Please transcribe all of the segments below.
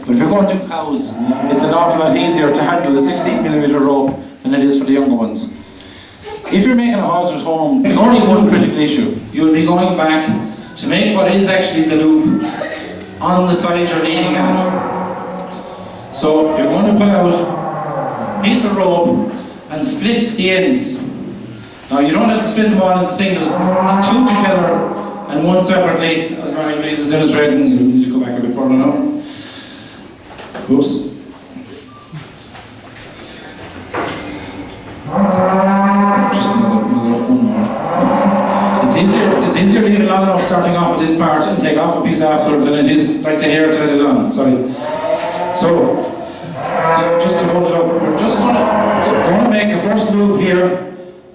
But if you're going to cows, it's an awful lot easier to handle a 16mm rope than it is for the younger ones. If you're making a halter at home, there's only one critical issue. You will be going back to make what is actually the loop on the side you're leaning at. So you're going to put out a piece of rope and split the ends. Now you don't have to split them all into single, two together and one separately, as Mary Louise is demonstrating. You need to go back a bit further now. Oops. Just another one more. It's easier to leave it long enough starting off with this part and take off a piece after than it is like the hair tied it on. Sorry. So just to hold it up, we're just going to make a first loop here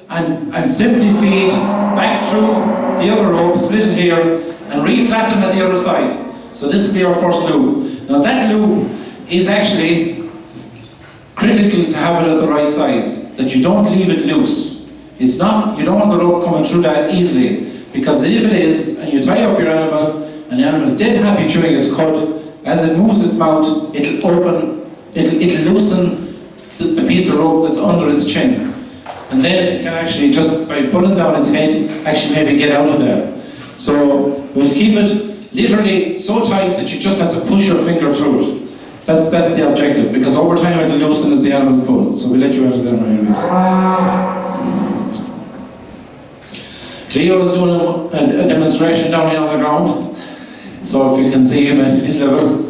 and simply feed back through the other rope, split it here, and re-flat them at the other side. So this will be our first loop. Now that loop is actually critical to have it at the right size, that you don't leave it loose. It's not, you don't want the rope coming through that easily, because if it is, and you tie up your animal, and the animal is dead happy chewing its cud, as it moves its mouth, it'll open, it'll loosen the piece of rope that's under its chin. And then it can actually, just by pulling down its head, actually maybe get out of there. So we'll keep it literally so tight that you just have to push your finger through it. That's the objective, because over time it'll loosen as the animal's pulled. So we'll let you out of there, Mary Louise. Leo is doing a demonstration down here on the ground. So if you can see him at his level.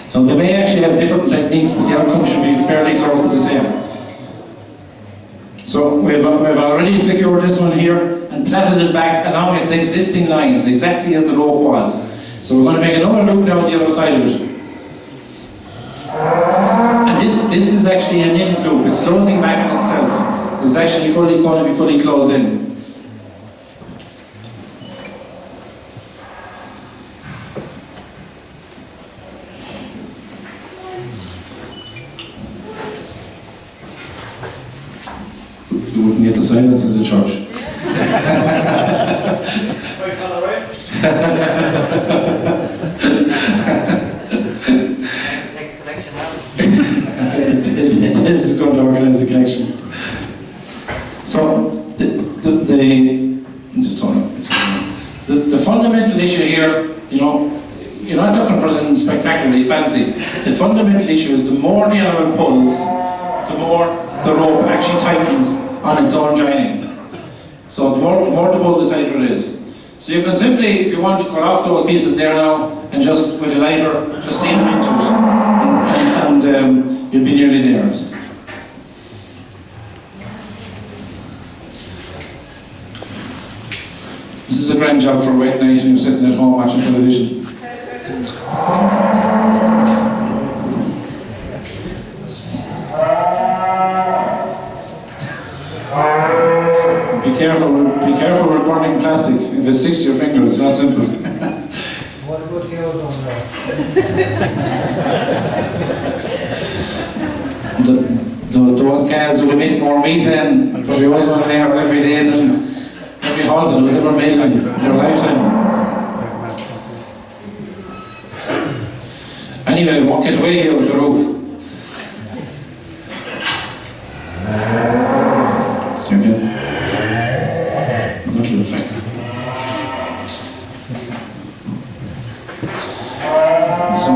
So they may actually have different techniques, but the outcome should be fairly close to the same. So we've already secured this one here and plaited it back along its existing lines, exactly as the rope was. So we're going to make another loop now on the other side of it. And this is actually an in loop. It's closing back on itself. It's actually going to be fully closed in. You wouldn't get the silence in the church. This is going to organize the collection. So the fundamental issue here, you're not looking for something spectacularly fancy. The fundamental issue is the more the animal pulls, the more the rope actually tightens on its own joining. So the more the pull, the tighter it is. So you can simply, if you want, to cut off those pieces there now, and just with a lighter, just seal them into it, and you'll be nearly there. This is a grand job for a wet night and you're sitting at home watching television. Be careful with burning plastic. If it sticks to your finger, it's not simple. What about the other one there? Those calves will emit more methane and probably ozone layer every day than every halter that was ever made in their lifetime. Anyway, we won't get away here with the roof. Okay. Not a little effect. So,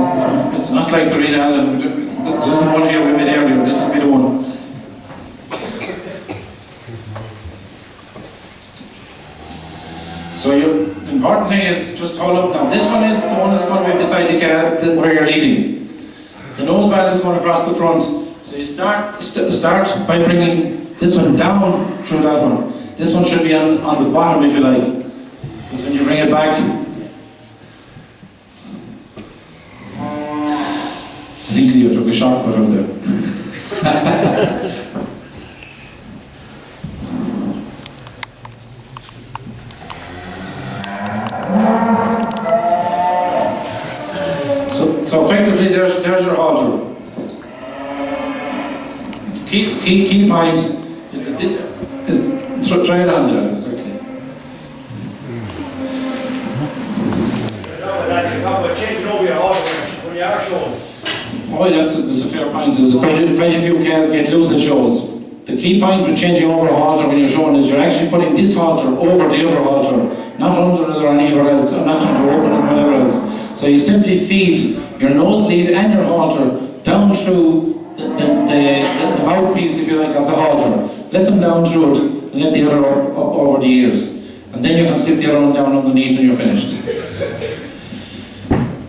it's not like the Reed Allen. There's the one here we made earlier. This will be the one. So the important thing is just hold up now. This one is the one that's going to be beside the car where you're leading. The nose band is going across the front. So you start by bringing this one down through that one. This one should be on the bottom, if you like. Because when you bring it back, I think Leo took a shortcut out there. So effectively, there's your halter. Key point is try it on there, exactly. Oh, that's a fair point. There's quite a few cars get loose at shows. The key point with changing over a halter when you're showing is you're actually putting this halter over the other halter, not under it or anywhere else, or not trying to open it or whatever else. So you simply feed your nose lead and your halter down through the mouthpiece, if you like, of the halter. Let them down through it and let the other up over the ears. And then you can slip the other one down underneath and you're finished.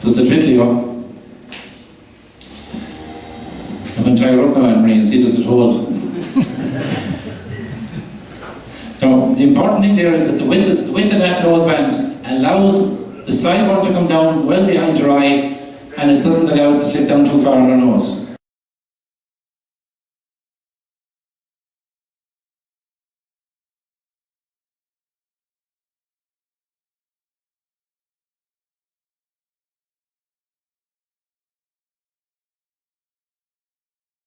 Does it fit, Leo? I'm going to try it up now, Anne-Marie, and see does it hold. Now, the important thing there is that the width of that noseband allows the side one to come down well behind your eye, and it doesn't allow it to slip down too far on your nose.